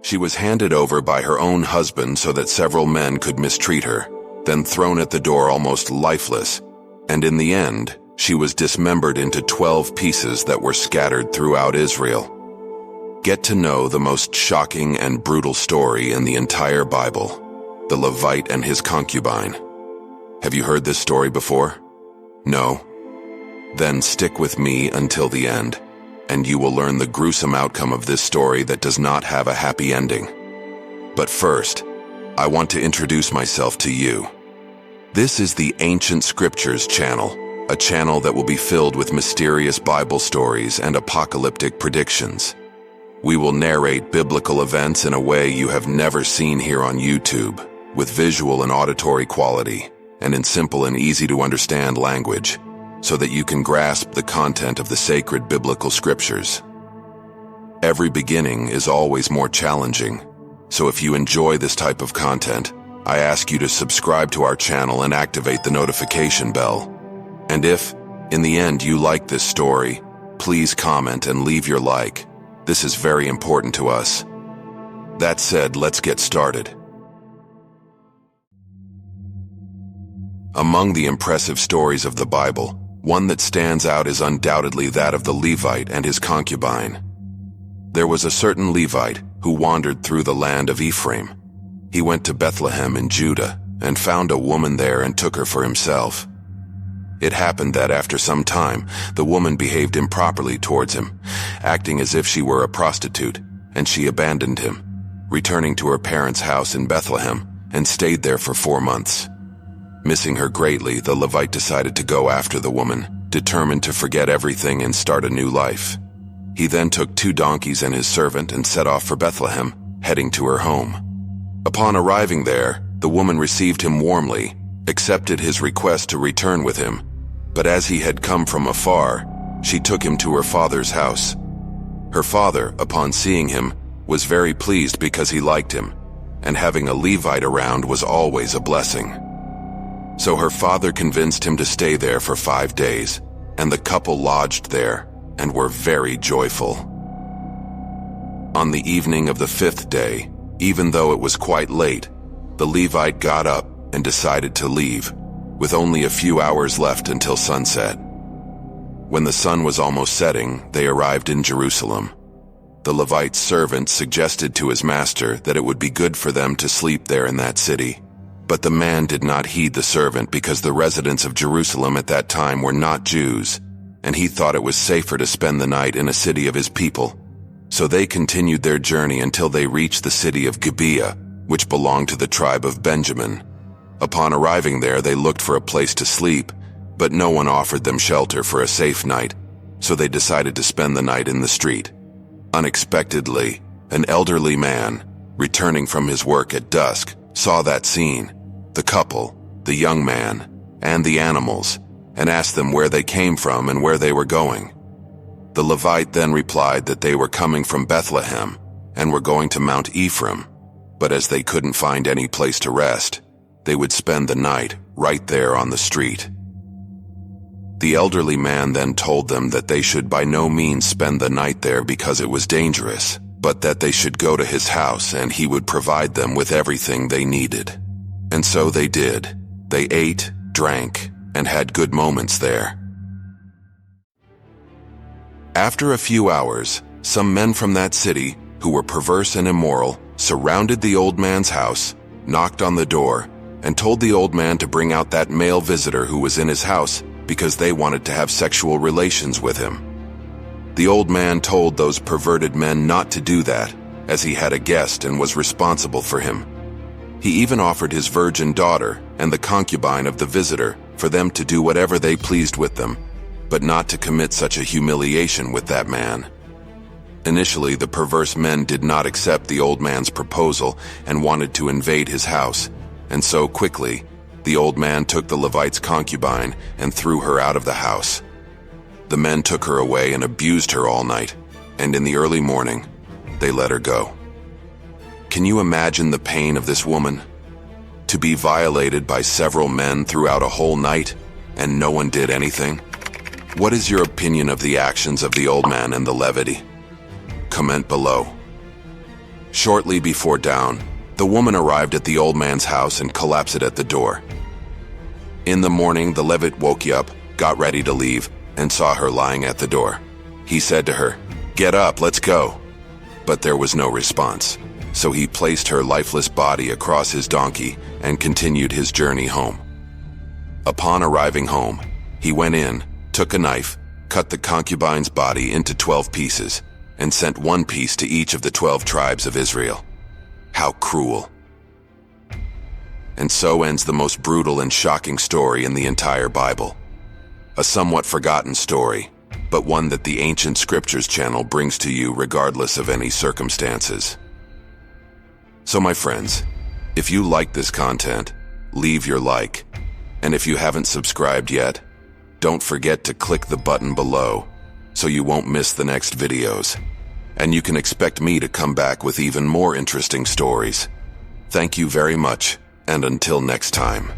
She was handed over by her own husband so that several men could mistreat her, then thrown at the door almost lifeless, and in the end, she was dismembered into 12 pieces that were scattered throughout Israel. Get to know the most shocking and brutal story in the entire Bible, the Levite and his concubine. Have you heard this story before? No? Then stick with me until the end, and you will learn the gruesome outcome of this story that does not have a happy ending. But first, I want to introduce myself to you. This is the Ancient Scriptures channel, a channel that will be filled with mysterious Bible stories and apocalyptic predictions. We will narrate biblical events in a way you have never seen here on YouTube, with visual and auditory quality, and in simple and easy-to-understand language, so that you can grasp the content of the sacred biblical scriptures. Every beginning is always more challenging, so if you enjoy this type of content, I ask you to subscribe to our channel and activate the notification bell. And if, in the end, you like this story, please comment and leave your like. This is very important to us. That said, let's get started. Among the impressive stories of the Bible, one that stands out is undoubtedly that of the Levite and his concubine. There was a certain Levite who wandered through the land of Ephraim. He went to Bethlehem in Judah and found a woman there and took her for himself. It happened that after some time, the woman behaved improperly towards him, acting as if she were a prostitute, and she abandoned him, returning to her parents' house in Bethlehem, and stayed there for 4 months. Missing her greatly, the Levite decided to go after the woman, determined to forget everything and start a new life. He then took 2 donkeys and his servant and set off for Bethlehem, heading to her home. Upon arriving there, the woman received him warmly, accepted his request to return with him, but as he had come from afar, she took him to her father's house. Her father, upon seeing him, was very pleased because he liked him, and having a Levite around was always a blessing. So her father convinced him to stay there for 5 days, and the couple lodged there and were very joyful. On the evening of the 5th day, even though it was quite late, the Levite got up and decided to leave, with only a few hours left until sunset. When the sun was almost setting, they arrived in Jerusalem. The Levite's servant suggested to his master that it would be good for them to sleep there in that city. But the man did not heed the servant because the residents of Jerusalem at that time were not Jews, and he thought it was safer to spend the night in a city of his people. So they continued their journey until they reached the city of Gibeah, which belonged to the tribe of Benjamin. Upon arriving there, they looked for a place to sleep, but no one offered them shelter for a safe night, so they decided to spend the night in the street. Unexpectedly, an elderly man, returning from his work at dusk, saw that scene, the couple, the young man, and the animals, and asked them where they came from and where they were going. The Levite then replied that they were coming from Bethlehem and were going to Mount Ephraim, but as they couldn't find any place to rest, they would spend the night right there on the street. The elderly man then told them that they should by no means spend the night there because it was dangerous, but that they should go to his house and he would provide them with everything they needed. And so they did. They ate, drank, and had good moments there. After a few hours, some men from that city, who were perverse and immoral, surrounded the old man's house, knocked on the door, and told the old man to bring out that male visitor who was in his house because they wanted to have sexual relations with him. The old man told those perverted men not to do that, as he had a guest and was responsible for him. He even offered his virgin daughter and the concubine of the visitor for them to do whatever they pleased with them, but not to commit such a humiliation with that man. Initially, the perverse men did not accept the old man's proposal and wanted to invade his house, and so quickly, the old man took the Levite's concubine and threw her out of the house. The men took her away and abused her all night, and in the early morning, they let her go. Can you imagine the pain of this woman? To be violated by several men throughout a whole night, and no one did anything? What is your opinion of the actions of the old man and the Levite? Comment below. Shortly before dawn, the woman arrived at the old man's house and collapsed at the door. In the morning, the Levite woke up, got ready to leave, and saw her lying at the door. He said to her, "Get up, let's go." But there was no response, so he placed her lifeless body across his donkey and continued his journey home. Upon arriving home, he went in, took a knife, cut the concubine's body into 12 pieces, and sent one piece to each of the 12 tribes of Israel. How cruel. And so ends the most brutal and shocking story in the entire Bible. A somewhat forgotten story, but one that the Ancient Scriptures channel brings to you regardless of any circumstances. So my friends, if you like this content, leave your like. And if you haven't subscribed yet, don't forget to click the button below so you won't miss the next videos. And you can expect me to come back with even more interesting stories. Thank you very much, and until next time.